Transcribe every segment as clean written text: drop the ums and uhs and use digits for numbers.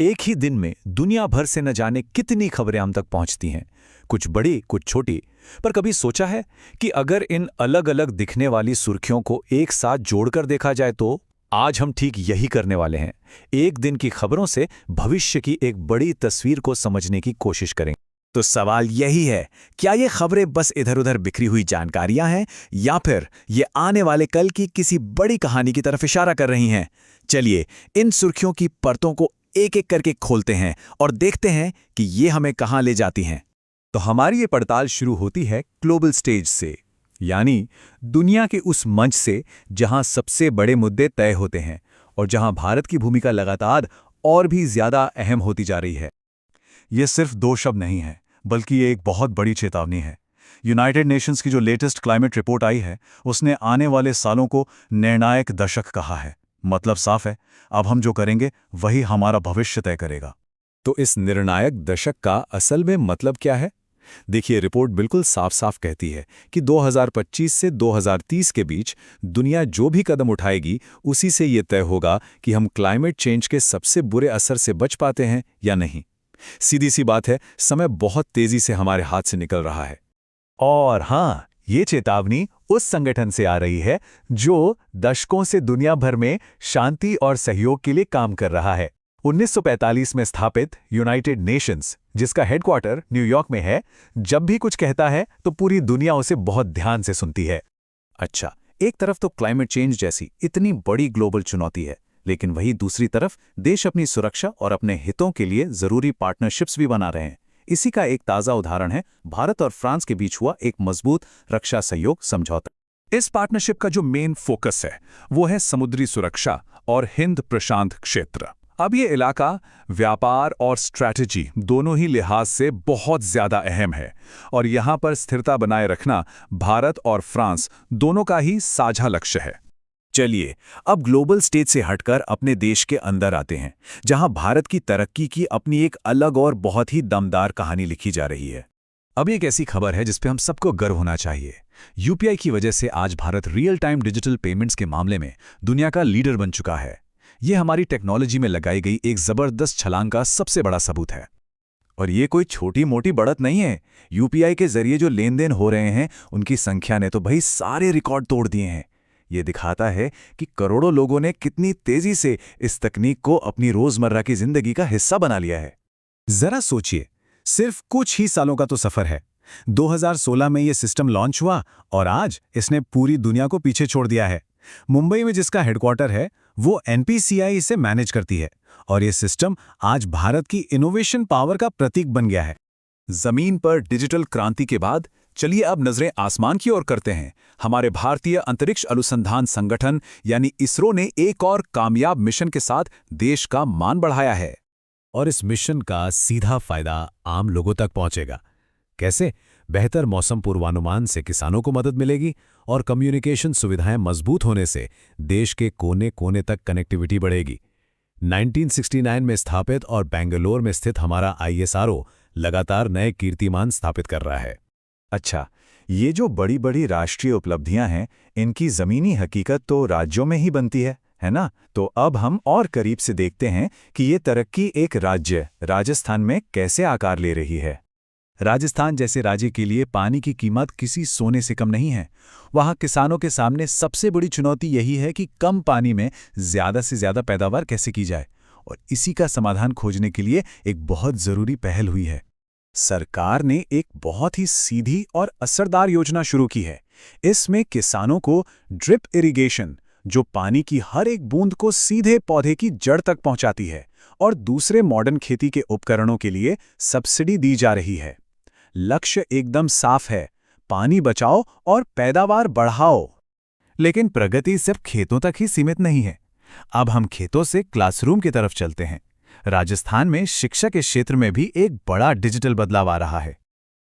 एक ही दिन में दुनिया भर से न जाने कितनी खबरें हम तक पहुंचती हैं, कुछ बड़ी कुछ छोटी। पर कभी सोचा है कि अगर इन अलग अलग दिखने वाली सुर्खियों को एक साथ जोड़कर देखा जाए तो आज हम ठीक यही करने वाले हैं। एक दिन की खबरों से भविष्य की एक बड़ी तस्वीर को समझने की कोशिश करेंगे। तो सवाल यही है, क्या ये खबरें बस इधर-उधर बिखरी हुई जानकारियां हैं या फिर ये आने वाले कल की किसी बड़ी कहानी की तरफ इशारा कर रही हैं? चलिए इन सुर्खियों की परतों को एक-एक करके खोलते हैं और देखते हैं कि ये हमें कहां ले जाती हैं। तो हमारी ये पड़ताल शुरू होती है ग्लोबल स्टेज से, यानी दुनिया के उस मंच से जहां सबसे बड़े मुद्दे तय होते हैं और जहां भारत की भूमिका लगातार और भी ज्यादा अहम होती जा रही है। ये सिर्फ दो शब्द नहीं है, बल्कि ये एक बहुत बड़ी चेतावनी है। यूनाइटेड नेशंस की जो लेटेस्ट क्लाइमेट रिपोर्ट आई है, उसने आने वाले सालों को निर्णायक दशक कहा है। मतलब साफ है, अब हम जो करेंगे वही हमारा भविष्य तय करेगा। तो इस निर्णायक दशक का असल में मतलब क्या है? देखिए, रिपोर्ट बिल्कुल साफ साफ कहती है कि 2025 से 2030 के बीच दुनिया जो भी कदम उठाएगी, उसी से ये तय होगा कि हम क्लाइमेट चेंज के सबसे बुरे असर से बच पाते हैं या नहीं। सीधी सी बात है, समय बहुत तेजी से हमारे हाथ से निकल रहा है। और हाँ, ये चेतावनी उस संगठन से आ रही है जो दशकों से दुनिया भर में शांति और सहयोग के लिए काम कर रहा है। 1945 में स्थापित यूनाइटेड नेशंस, जिसका हेडक्वार्टर न्यूयॉर्क में है, जब भी कुछ कहता है तो पूरी दुनिया उसे बहुत ध्यान से सुनती है। अच्छा, एक तरफ तो क्लाइमेट चेंज जैसी इतनी बड़ी ग्लोबल चुनौती है, लेकिन वही दूसरी तरफ देश अपनी सुरक्षा और अपने हितों के लिए जरूरी पार्टनरशिप्स भी बना रहे हैं। इसी का एक ताज़ा उदाहरण है भारत और फ्रांस के बीच हुआ एक मजबूत रक्षा सहयोग समझौता। इस पार्टनरशिप का जो मेन फोकस है वो है समुद्री सुरक्षा और हिंद प्रशांत क्षेत्र। अब ये इलाका व्यापार और स्ट्रैटेजी दोनों ही लिहाज से बहुत ज्यादा अहम है और यहाँ पर स्थिरता बनाए रखना भारत और फ्रांस दोनों का ही साझा लक्ष्य है। चलिए अब ग्लोबल स्टेज से हटकर अपने देश के अंदर आते हैं, जहां भारत की तरक्की की अपनी एक अलग और बहुत ही दमदार कहानी लिखी जा रही है। अब एक ऐसी खबर है जिस पे हम सबको गर्व होना चाहिए। यूपीआई की वजह से आज Bharat real time digital payments के मामले में दुनिया का लीडर बन चुका है। ये हमारी टेक्नोलॉजी में लगाई गई एक जबरदस्त छलांग का सबसे बड़ा सबूत है। और ये कोई छोटी मोटी बढ़त नहीं है। यूपीआई के जरिए जो लेन देन हो रहे हैं, उनकी संख्या ने तो भाई सारे रिकॉर्ड तोड़ दिए हैं। ये दिखाता है कि करोड़ों लोगों ने कितनी तेजी से इस तकनीक को अपनी रोजमर्रा की जिंदगी का हिस्सा बना लिया है। जरा सोचिए, सिर्फ कुछ ही सालों का तो सफर है। 2016 में ये सिस्टम लॉन्च हुआ और आज इसने पूरी दुनिया को पीछे छोड़ दिया है। मुंबई में जिसका हेडक्वार्टर है, वो एनपीसीआई इसे मैनेज करती है और ये सिस्टम आज भारत की इनोवेशन पावर का प्रतीक बन गया है। जमीन पर डिजिटल क्रांति के बाद चलिए अब नजरें आसमान की ओर करते हैं। हमारे भारतीय अंतरिक्ष अनुसंधान संगठन यानी इसरो ने एक और कामयाब मिशन के साथ देश का मान बढ़ाया है। और इस मिशन का सीधा फायदा आम लोगों तक पहुंचेगा। कैसे? बेहतर मौसम पूर्वानुमान से किसानों को मदद मिलेगी और कम्युनिकेशन सुविधाएं मजबूत होने से देश के कोने कोने तक कनेक्टिविटी बढ़ेगी। 1969 में स्थापित और बेंगलोर में स्थित हमारा आईएसआरओ लगातार नए कीर्तिमान स्थापित कर रहा है। अच्छा, ये जो बड़ी बड़ी राष्ट्रीय उपलब्धियां हैं, इनकी जमीनी हकीकत तो राज्यों में ही बनती है ना? तो अब हम और करीब से देखते हैं कि ये तरक्की एक राज्य राजस्थान में कैसे आकार ले रही है। राजस्थान जैसे राज्य के लिए पानी की कीमत किसी सोने से कम नहीं है। वहाँ किसानों के सामने सबसे बड़ी चुनौती यही है कि कम पानी में ज़्यादा से ज़्यादा पैदावार कैसे की जाए, और इसी का समाधान खोजने के लिए एक बहुत ज़रूरी पहल हुई है। सरकार ने एक बहुत ही सीधी और असरदार योजना शुरू की है। इसमें किसानों को ड्रिप इरिगेशन, जो पानी की हर एक बूंद को सीधे पौधे की जड़ तक पहुंचाती है, और दूसरे मॉडर्न खेती के उपकरणों के लिए सब्सिडी दी जा रही है। लक्ष्य एकदम साफ है, पानी बचाओ और पैदावार बढ़ाओ। लेकिन प्रगति सिर्फ खेतों तक ही सीमित नहीं है। अब हम खेतों से क्लासरूम की तरफ चलते हैं। राजस्थान में शिक्षा के क्षेत्र में भी एक बड़ा डिजिटल बदलाव आ रहा है।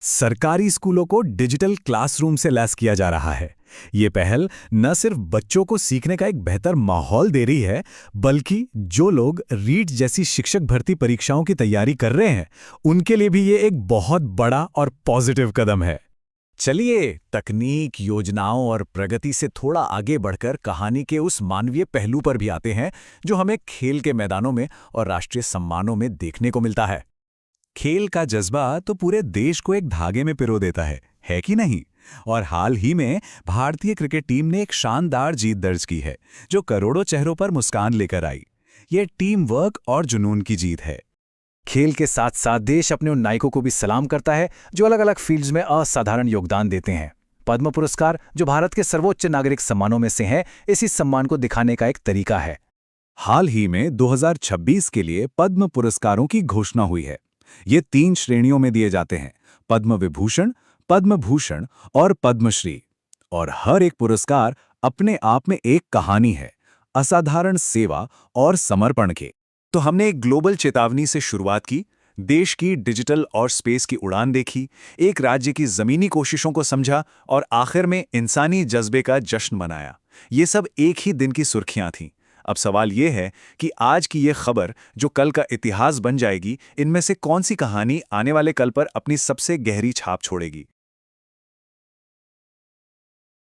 सरकारी स्कूलों को डिजिटल क्लासरूम से लैस किया जा रहा है। ये पहल न सिर्फ बच्चों को सीखने का एक बेहतर माहौल दे रही है, बल्कि जो लोग रीट जैसी शिक्षक भर्ती परीक्षाओं की तैयारी कर रहे हैं, उनके लिए भी ये एक बहुत बड़ा और पॉजिटिव कदम है। चलिए तकनीक, योजनाओं और प्रगति से थोड़ा आगे बढ़कर कहानी के उस मानवीय पहलू पर भी आते हैं जो हमें खेल के मैदानों में और राष्ट्रीय सम्मानों में देखने को मिलता है। खेल का जज्बा तो पूरे देश को एक धागे में पिरो देता है कि नहीं? और हाल ही में भारतीय क्रिकेट टीम ने एक शानदार जीत दर्ज की है, जो करोड़ों चेहरों पर मुस्कान लेकर आई। ये टीम वर्क और जुनून की जीत है। खेल के साथ साथ देश अपने उन नायकों को भी सलाम करता है जो अलग अलग फील्ड्स में असाधारण योगदान देते हैं। पद्म पुरस्कार, जो भारत के सर्वोच्च नागरिक सम्मानों में से है, इसी सम्मान को दिखाने का एक तरीका है। हाल ही में 2026 के लिए पद्म पुरस्कारों की घोषणा हुई है। ये 3 श्रेणियों में दिए जाते हैं: पद्म विभूषण, पद्म भूषण और पद्मश्री। और हर एक पुरस्कार अपने आप में एक कहानी है, असाधारण सेवा और समर्पण के। तो हमने एक ग्लोबल चेतावनी से शुरुआत की, देश की डिजिटल और स्पेस की उड़ान देखी, एक राज्य की जमीनी कोशिशों को समझा और आखिर में इंसानी जज्बे का जश्न मनाया। ये सब एक ही दिन की सुर्खियां थीं। अब सवाल ये है कि आज की ये खबर जो कल का इतिहास बन जाएगी, इनमें से कौन सी कहानी आने वाले कल पर अपनी सबसे गहरी छाप छोड़ेगी?